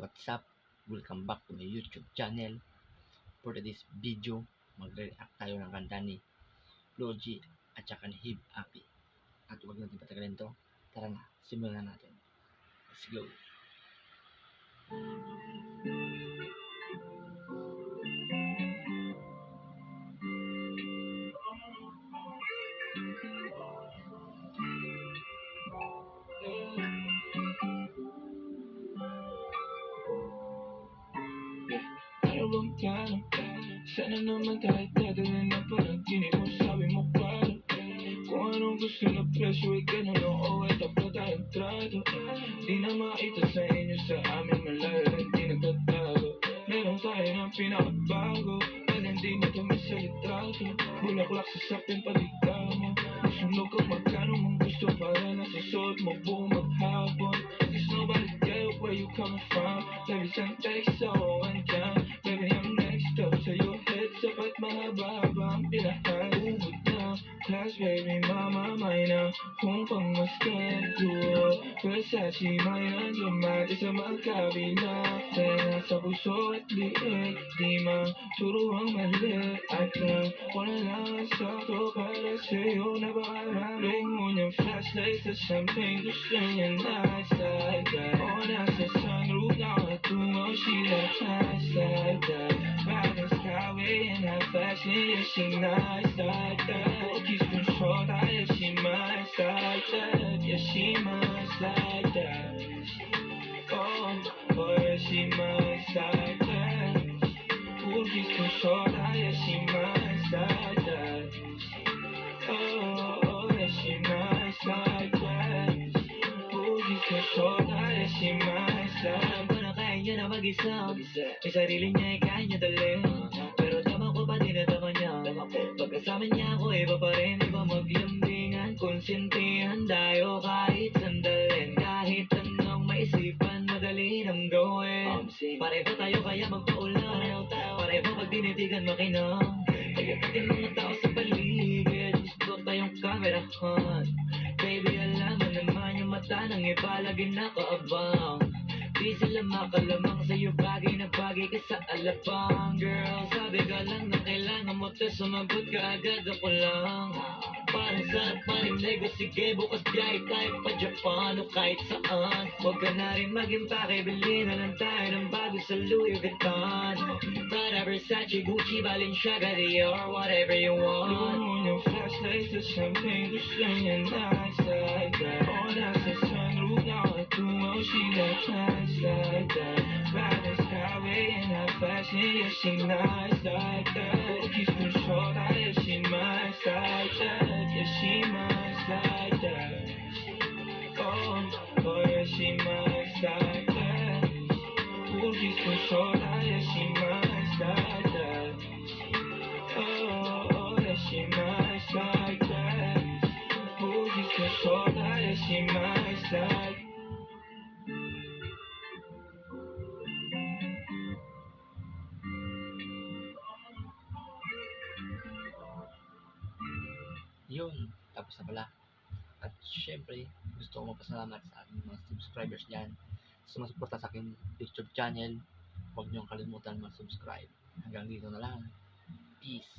what's up? Welcome back to my YouTube channel. For this video, magre-react tayo ng kanta ni Logi at saka ni Hib Api. At huwag natin patagalin to. Tara na, simulan na natin. Let's go! Ano bang plano? Sana naman kahit dadalhin na panaginip mo, sabi mo paano? Kung anong gusto na presyo, ganun o ito pa tayong trato. Di na makita sa inyo, sa amin malayo lang di nagtatago. Meron tayo ng pinakabago, at hindi na kami sa litrato. Bulaklak sa sapin, paligtaw mo. Sunog kang magkano mong gusto para nasa suot mo buong maghapon. There's nobody care where you coming from. Baby, send text so andyan. Baby, I'm next up sa your head. Sapat mahaba-haba ang pinahan. Ubod na class, baby, mama, may na kung pang mas duo. Versace, may nandiyan mati sa mga kabina. Kaya sa puso at liig, di maturo ang mali. At wala lang ang sakto para sa'yo. Napakaraming ngunyang flashlight sa champagne. Gusto niya nice like that. O nasa sunroof, nakatungo, she like nice like that. Riding skyway in her fashion, yeah, she nice like that. Kiss control, yeah, she nice like that. Yeah, she nice like that. Oh, yeah, she nice like that. Kiss control, yeah, she nice like that. Oh, yeah, she nice like that. Kiss control, yeah, she nice like that. Alam ko na kaya niya na mag-isa. May sarili niya, kaya niya dalhin. Pero tama ko pa din na tama niya. Pagkasama niya ako, iba pa rin. Iba maglambingan, konsintihan tayo kahit sandalin. Kahit anong maisipan, madali nang gawin. Pareho tayo kaya magpaulan. Pareho pag tinitigan makinang. Kaya pati mga tao sa paligid, gusto tayong kamerahan. Baby, alam mo naman yung mata ng iba lagi nakaabang. Di sila makalamang sa'yo, bagay na bagay ka sa alapang. Girl, sabi ka lang na kailangan mo to, sumagot ka agad, ako lang. Parang sarap marinig o sige, bukas biyahe tayo pa Japan o kahit saan. Huwag ka na rin mag-impake, bilhin na lang tayo ng bago sa Louis Vuitton. Prada, Versace, Gucci, Balenciaga, Dior, whatever you want. Yung flashlight sa champagne, gusto niya nice like that. O nasa sunroof, nakatungo, she like nice like that. Riding skyway in her fashion, yeah, she nice like that. Kiss control, yeah, she nice like that. Yeah, she nice like that. Oh, yeah, she nice like that. Kiss control, yeah, she nice like that. Oh, yeah, she nice like that. Kiss control, yeah, she nice like. Yun, tapos na pala. At syempre, gusto ko magpasalamat sa aking mga subscribers dyan. Sumusuporta sa aking YouTube channel. Huwag niyong kalimutan mag-subscribe. Hanggang dito na lang. Peace!